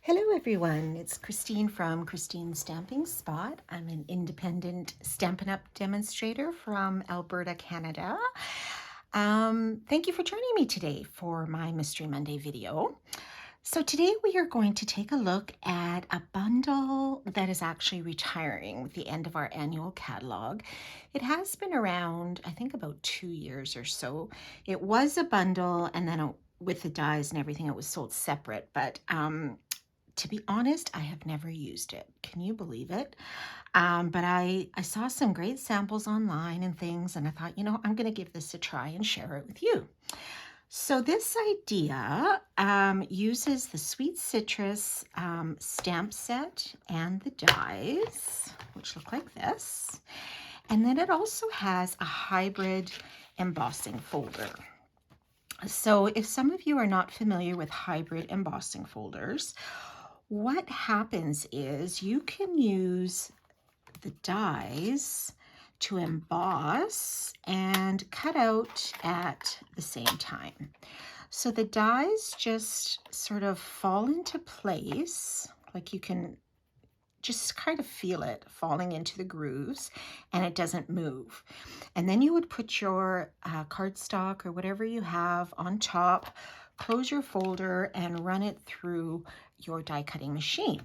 Hello everyone, it's Christine from Christine's Stamping Spot. I'm an independent Stampin' Up! Demonstrator from Alberta, Canada. Thank you for joining me today for my Mystery Monday video. So today we are going to take a look at a bundle that is actually retiring with the end of our annual catalog. It has been around, I think, about 2 years or so. It was a bundle, and then with the dies and everything, it was sold separate, but to be honest, I have never used it. Can you believe it? But I saw some great samples online and things, and I thought, I'm going to give this a try and share it with you. So this idea uses the Sweet Citrus stamp set and the dies, which look like this. And then it also has a hybrid embossing folder. So if some of you are not familiar with hybrid embossing folders, what happens is you can use the dies to emboss and cut out at the same time. So the dies just sort of fall into place, like you can just kind of feel it falling into the grooves, and it doesn't move. And then you would put your cardstock or whatever you have on top, close your folder, and run it through your die cutting machine.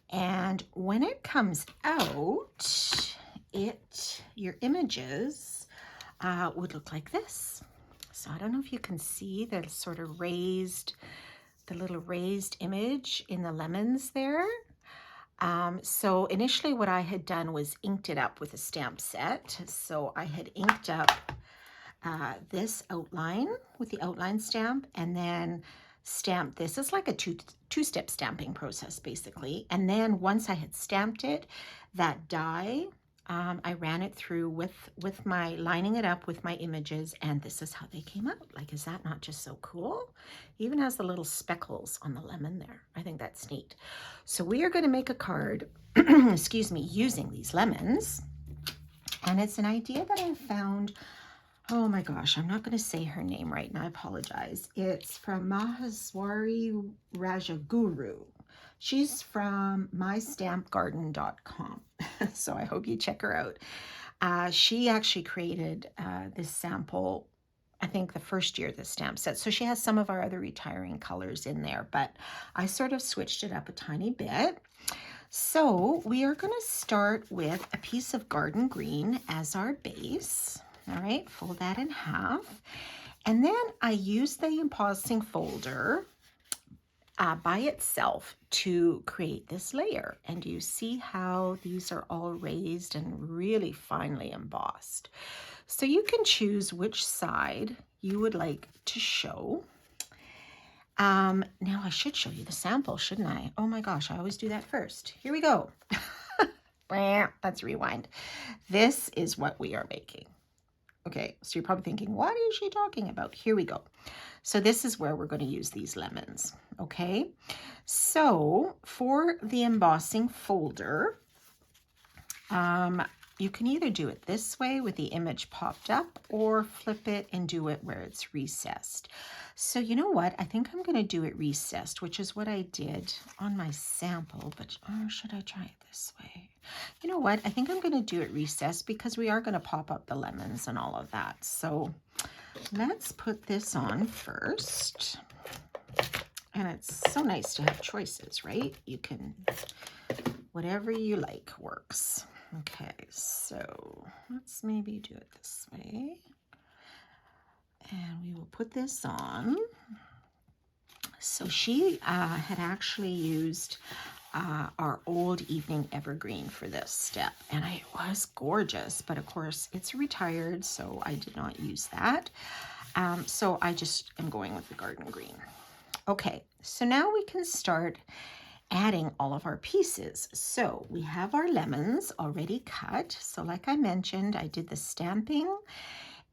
And when it comes out, your images would look like this. So I don't know if you can see the sort of the little raised image in the lemons there. So initially what I had done was inked it up with a stamp set. So I had inked up this outline with the outline stamp, and then stamped this. It's like a two-step stamping process basically. And then once I had stamped it, that die, I ran it through with my, lining it up with my images, and this is how they came out. Like, is that not just so cool? Even has the little speckles on the lemon there. I think that's neat. So we are going to make a card, excuse me, using these lemons. And it's an idea that I found. Oh my gosh, I'm not going to say her name right now. I apologize. It's from Mahaswari Rajaguru. She's from mystampgarden.com. So I hope you check her out. She actually created this sample, I think the first year of the stamp set. So she has some of our other retiring colors in there, but I sort of switched it up a tiny bit. So we are going to start with a piece of garden green as our base. All right, fold that in half. And then I use the embossing folder by itself to create this layer. And you see how these are all raised and really finely embossed. So you can choose which side you would like to show. Now I should show you the sample, shouldn't I? Oh my gosh, I always do that first. Here we go. Let's rewind. This is what we are making. Okay, so you're probably thinking, what is she talking about? Here we go. So this is where we're going to use these lemons, okay? So for the embossing folder, you can either do it this way with the image popped up, or flip it and do it where it's recessed. So you know what? I think I'm going to do it recessed, which is what I did on my sample, but should I try it this way? You know what? I think I'm going to do it recessed because we are going to pop up the lemons and all of that. So let's put this on first. And it's so nice to have choices, right? You can, whatever you like works. Okay, so let's maybe do it this way. And we will put this on. So she had actually used our old evening evergreen for this step, and it was gorgeous, but of course it's retired, so I did not use that. So I just am going with the garden green. Okay, so now we can start adding all of our pieces. So we have our lemons already cut. So like I mentioned, I did the stamping,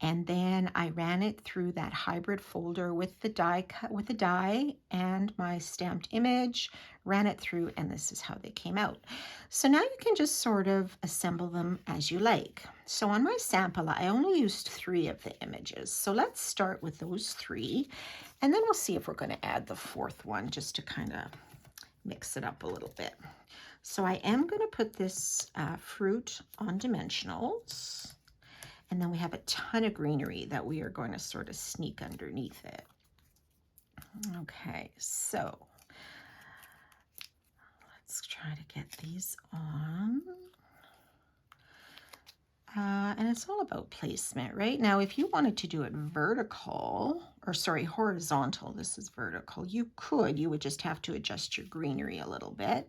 and then I ran it through that hybrid folder with the die cut, with the die and my stamped image, ran it through, and this is how they came out. So now you can just sort of assemble them as you like. So on my sample, I only used 3 of the images. So let's start with those 3, and then we'll see if we're going to add the 4th one just to kind of mix it up a little bit. So I am going to put this fruit on dimensionals, and then we have a ton of greenery that we are going to sort of sneak underneath it. Okay, so let's try to get these on. And it's all about placement, right? Now, if you wanted to do it vertical, or sorry, horizontal, this is vertical, you could. You would just have to adjust your greenery a little bit.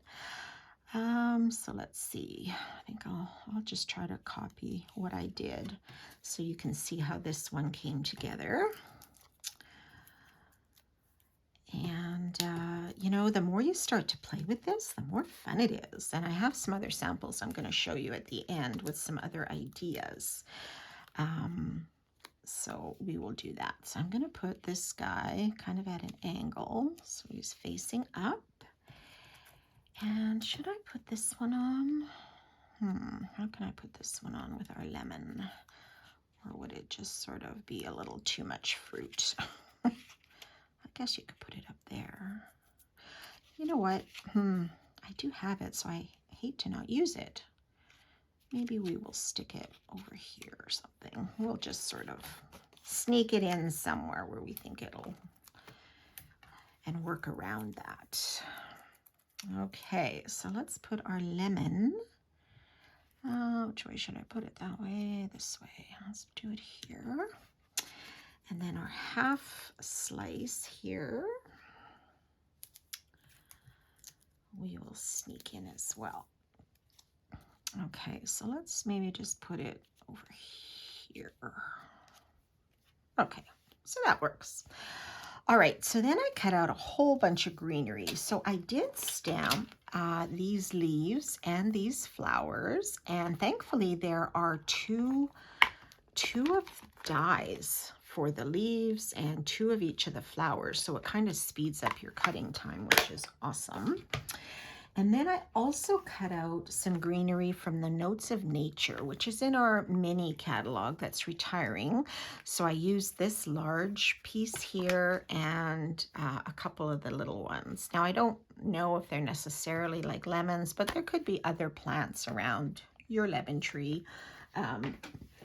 So let's see. I think I'll just try to copy what I did so you can see how this one came together. And, you know, the more you start to play with this, the more fun it is. And I have some other samples I'm going to show you at the end with some other ideas. So we will do that. So I'm going to put this guy kind of at an angle. So he's facing up. And should I put this one on? How can I put this one on with our lemon? Or would it just sort of be a little too much fruit? I guess you could put it up there. You know what? I do have it, so I hate to not use it. Maybe we will stick it over here or something. We'll just sort of sneak it in somewhere where we think it'll, and work around that. Okay, so let's put our lemon. Which way should I put it? That way, this way. Let's do it here. And then our half slice here, we will sneak in as well. Okay, so let's maybe just put it over here. Okay, so that works. All right, so then I cut out a whole bunch of greenery. So I did stamp these leaves and these flowers, and thankfully there are two of dies for the leaves and 2 of each of the flowers. So it kind of speeds up your cutting time, which is awesome. And then I also cut out some greenery from the Notes of Nature, which is in our mini catalog that's retiring. So I used this large piece here and a couple of the little ones. Now, I don't know if they're necessarily like lemons, but there could be other plants around your lemon tree.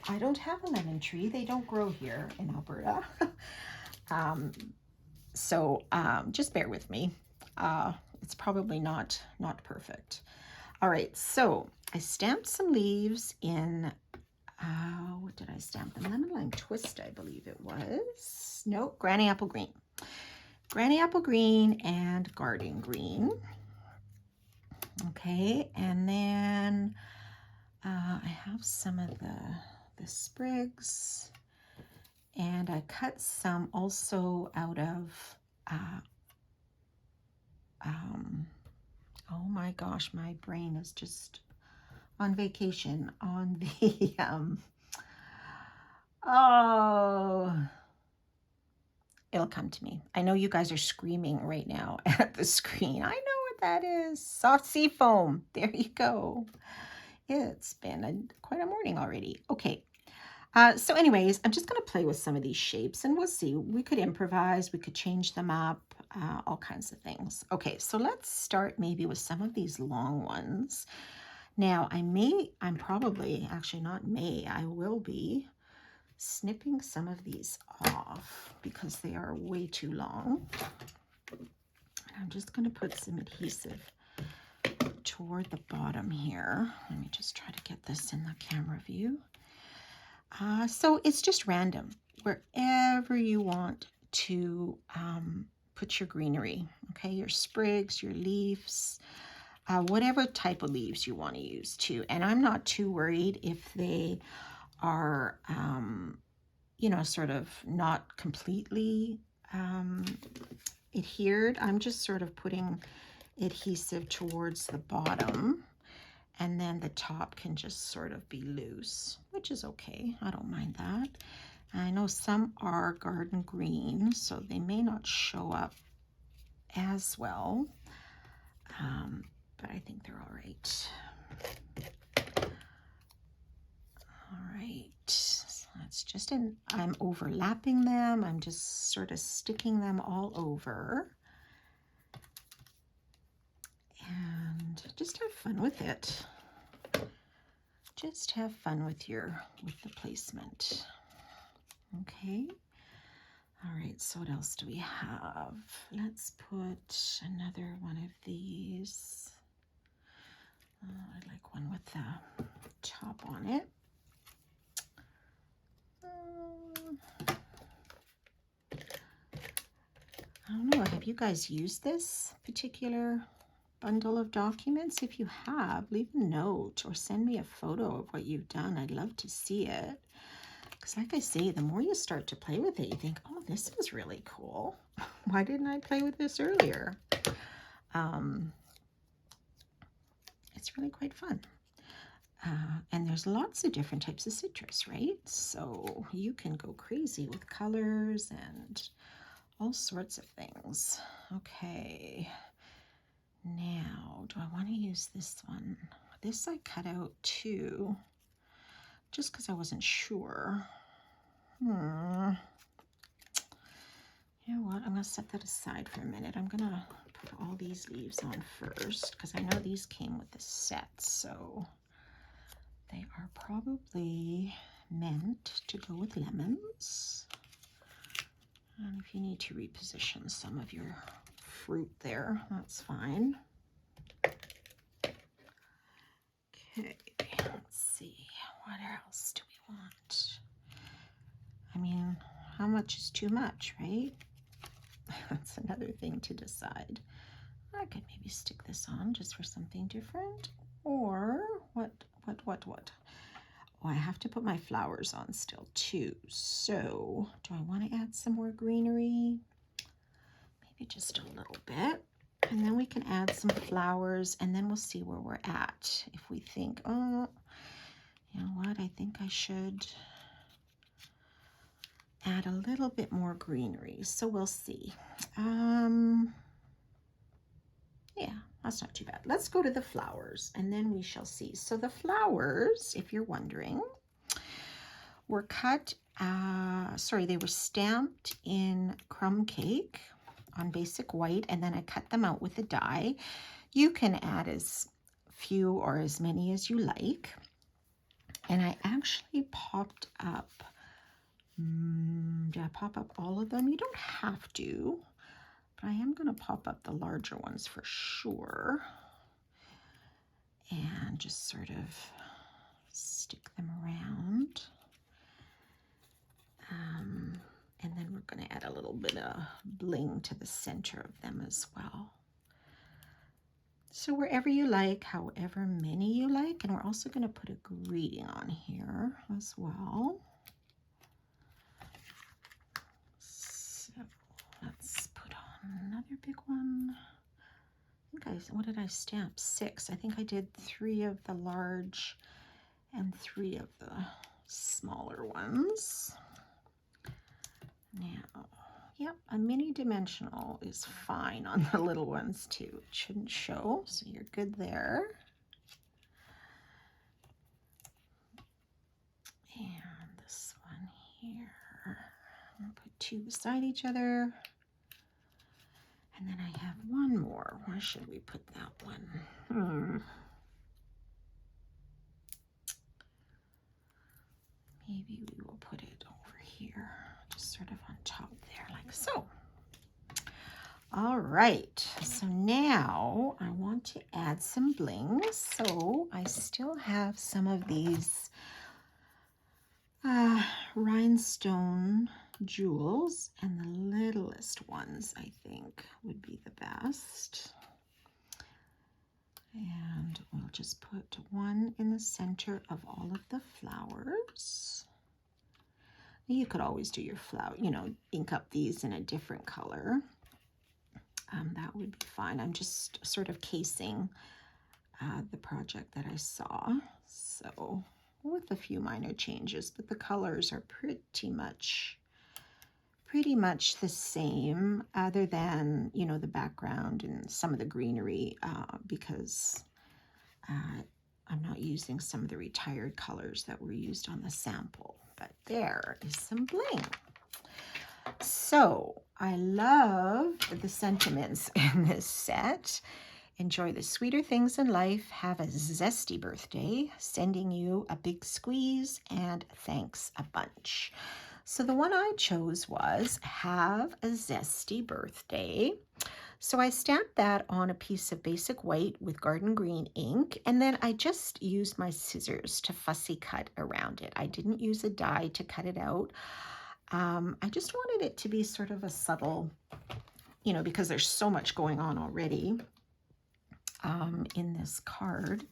I don't have a lemon tree. They don't grow here in Alberta. So just bear with me. It's probably not perfect. All right, so I stamped some leaves in, what did I stamp them? Lemon Lime Twist, I believe it was. No, Granny Apple Green. Granny Apple Green and Garden Green. Okay, and then I have some of the sprigs, and I cut some also out of oh my gosh, my brain is just on vacation on the oh, it'll come to me. I know you guys are screaming right now at the screen. I know what that is. Soft sea foam. There you go. It's been quite a morning already. Okay. So anyways, I'm just going to play with some of these shapes and we'll see. We could improvise, we could change them up, all kinds of things. Okay, so let's start maybe with some of these long ones. Now, I'm probably, actually not may, I will be snipping some of these off because they are way too long. And I'm just going to put some adhesive toward the bottom here. Let me just try to get this in the camera view. So it's just random, wherever you want to put your greenery, okay? Your sprigs, your leaves, whatever type of leaves you want to use too. And I'm not too worried if they are, you know, sort of not completely adhered. I'm just sort of putting adhesive towards the bottom. And then the top can just sort of be loose, which is okay. I don't mind that. I know some are garden green, so they may not show up as well, but I think they're all right. All right, so that's just I'm overlapping them. I'm just sort of sticking them all over. just have fun with it. Just have fun with the placement. Okay. All right, so what else do we have? Let's put another one of these. I like one with the top on it. I don't know, have you guys used this particular bundle of documents? If you have, leave a note or send me a photo of what you've done. I'd love to see it. Because like I say, the more you start to play with it, you think, oh, this is really cool. Why didn't I play with this earlier? It's really quite fun. And there's lots of different types of citrus, right? So you can go crazy with colors and all sorts of things. Okay. Now, do I want to use this one? This I cut out too, just because I wasn't sure. You know what? I'm going to set that aside for a minute. I'm going to put all these leaves on first because I know these came with the set, so they are probably meant to go with lemons. And if you need to reposition some of your fruit there, that's fine. Okay, let's see. What else do we want? I mean, how much is too much, right? That's another thing to decide. I could maybe stick this on just for something different. Or what? Oh, I have to put my flowers on still too. So do I want to add some more greenery? Maybe just a little bit. And then we can add some flowers and then we'll see where we're at. If we think, oh, you know what, I think I should add a little bit more greenery. So we'll see. Yeah, that's not too bad. Let's go to the flowers and then we shall see. So the flowers, if you're wondering, were cut, they were stamped in crumb cake on basic white, and then I cut them out with a die. You can add as few or as many as you like. And I actually popped up, did I pop up all of them? You don't have to, but I am going to pop up the larger ones for sure. And just sort of stick them around. And then we're going to add a little bit of bling to the center of them as well. So wherever you like, however many you like, and we're also going to put a greeting on here as well. So let's put on another big one. I think what did I stamp? 6. I think I did 3 of the large and 3 of the smaller ones. Now, yep, a mini dimensional is fine on the little ones too. It shouldn't show, so you're good there. And this one here, I'm gonna put 2 beside each other. And then I have one more. Where should we put that one? Maybe we will put it over here, just sort of on top there, like so. All right, so now I want to add some bling. So I still have some of these rhinestone jewels, and the littlest ones I think would be the best. And we'll just put one in the center of all of the flowers. You could always do your flower, you know, ink up these in a different color. That would be fine. I'm just sort of casing the project that I saw. So with a few minor changes, but the colors are pretty much the same, other than, you know, the background and some of the greenery, because I'm not using some of the retired colors that were used on the sample. But there is some bling. So I love the sentiments in this set. Enjoy the sweeter things in life. Have a zesty birthday. Sending you a big squeeze and thanks a bunch. So the one I chose was have a zesty birthday. So I stamped that on a piece of basic white with garden green ink, and then I just used my scissors to fussy cut around it. I didn't use a die to cut it out. I just wanted it to be sort of a subtle, because there's so much going on already in this card.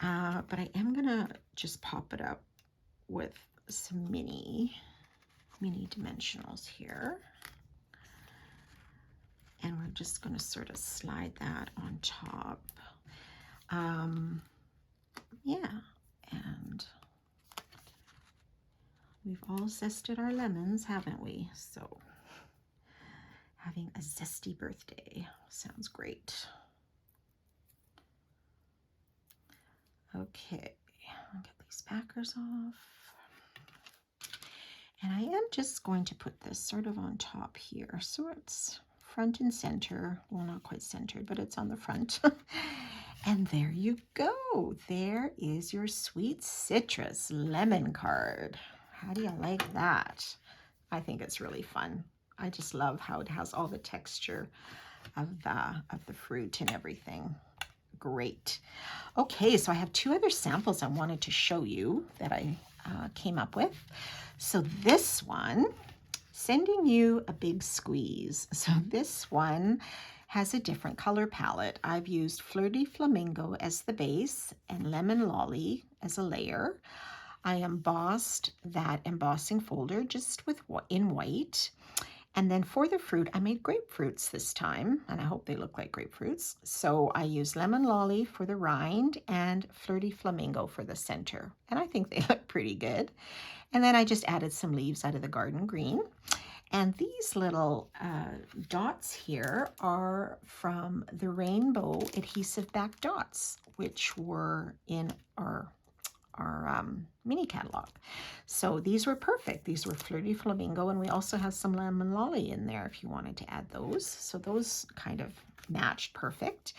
But I am gonna just pop it up with some mini dimensionals here. And we're just going to sort of slide that on top. Yeah, and we've all zested our lemons, haven't we? So having a zesty birthday sounds great. Okay, I'll get these backers off. And I am just going to put this sort of on top here. So it's front and center. Well, not quite centered, but it's on the front. And there you go. There is your sweet citrus lemon card. How do you like that? I think it's really fun. I just love how it has all the texture of the fruit and everything. Great. Okay, so I have two other samples I wanted to show you that I came up with. So this one, sending you a big squeeze. So this one has a different color palette. I've used Flirty Flamingo as the base and Lemon Lolly as a layer. I embossed that embossing folder just in white. And then for the fruit, I made grapefruits this time, and I hope they look like grapefruits. So I used Lemon Lolly for the rind and Flirty Flamingo for the center. And I think they look pretty good. And then I just added some leaves out of the garden green. And these little dots here are from the Rainbow Adhesive Back Dots, which were in our mini catalog. So these were perfect. These were Flirty Flamingo, and we also have some Lemon Lolly in there if you wanted to add those. So those kind of matched perfect.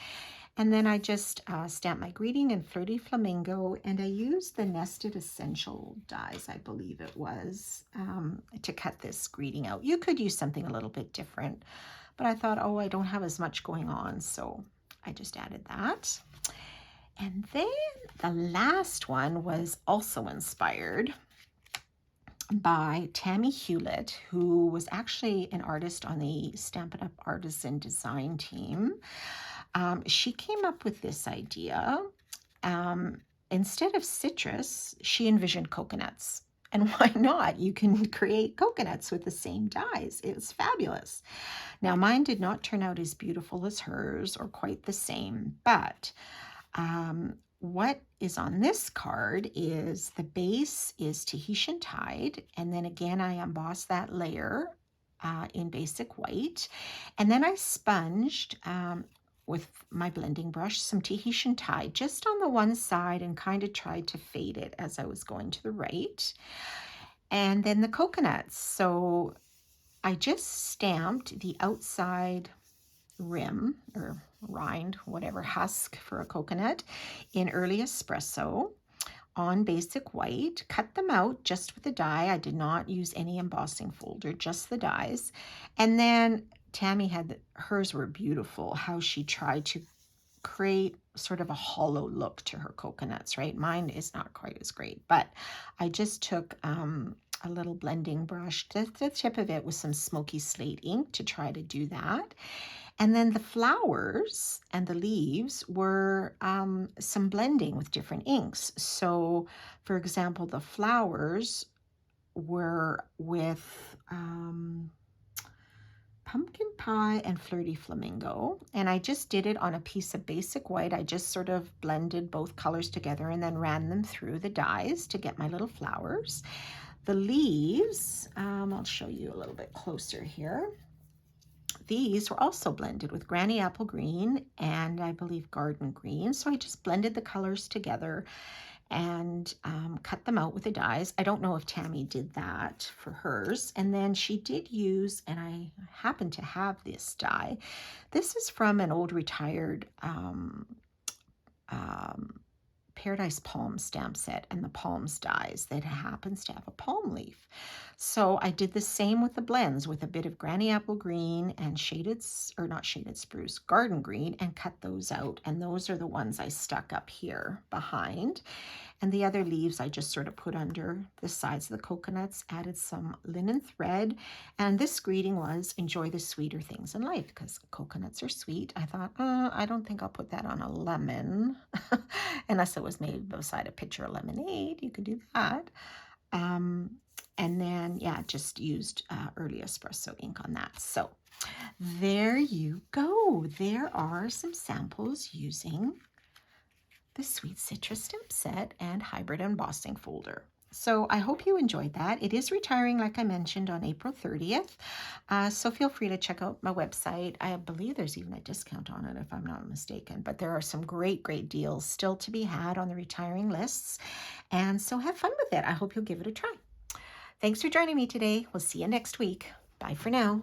And then I just stamped my greeting in Flirty Flamingo, and I used the Nested Essential dies, I believe it was, to cut this greeting out. You could use something a little bit different, but I thought, oh, I don't have as much going on, so I just added that. And then the last one was also inspired by Tammy Hewlett, who was actually an artist on the Stampin' Up! Artisan Design team. She came up with this idea. Instead of citrus, she envisioned coconuts. And why not? You can create coconuts with the same dies. It was fabulous. Now, mine did not turn out as beautiful as hers or quite the same, but what is on this card is the base is Tahitian Tide, and then again I embossed that layer in basic white, and then I sponged with my blending brush some Tahitian Tide just on the one side and kind of tried to fade it as I was going to the right. And then the coconuts. So I just stamped the outside rim or rind, whatever, husk for a coconut in early espresso on basic white, cut them out just with the die. I did not use any embossing folder, just the dies. And then Tammy hers were beautiful, how she tried to create sort of a hollow look to her coconuts, right? Mine is not quite as great, but I just took a little blending brush, the tip of it was some smoky slate ink to try to do that. And then the flowers and the leaves were some blending with different inks. So, for example, the flowers were with Pumpkin Pie and Flirty Flamingo. And I just did it on a piece of basic white. I just sort of blended both colors together and then ran them through the dies to get my little flowers. The leaves, I'll show you a little bit closer here. These were also blended with Granny Apple Green and I believe Garden Green. So I just blended the colors together and cut them out with the dies. I don't know if Tammy did that for hers. And then she did use, and I happen to have this die. This is from an old retired um, Paradise Palm stamp set, and the palms dies that happens to have a palm leaf. So I did the same with the blends with a bit of granny apple green and or not shaded spruce, garden green, and cut those out. And those are the ones I stuck up here behind. And the other leaves I just sort of put under the sides of the coconuts, added some linen thread. And this greeting was, enjoy the sweeter things in life, because coconuts are sweet. I thought, I don't think I'll put that on a lemon, unless it was made beside a pitcher of lemonade. You could do that. And then, yeah, just used early espresso ink on that. So there you go. There are some samples using the Sweet Citrus Stamp Set and Hybrid Embossing Folder. So I hope you enjoyed that. It is retiring, like I mentioned, on April 30th. So feel free to check out my website. I believe there's even a discount on it, if I'm not mistaken. But there are some great, great deals still to be had on the retiring lists. And so have fun with it. I hope you'll give it a try. Thanks for joining me today. We'll see you next week. Bye for now.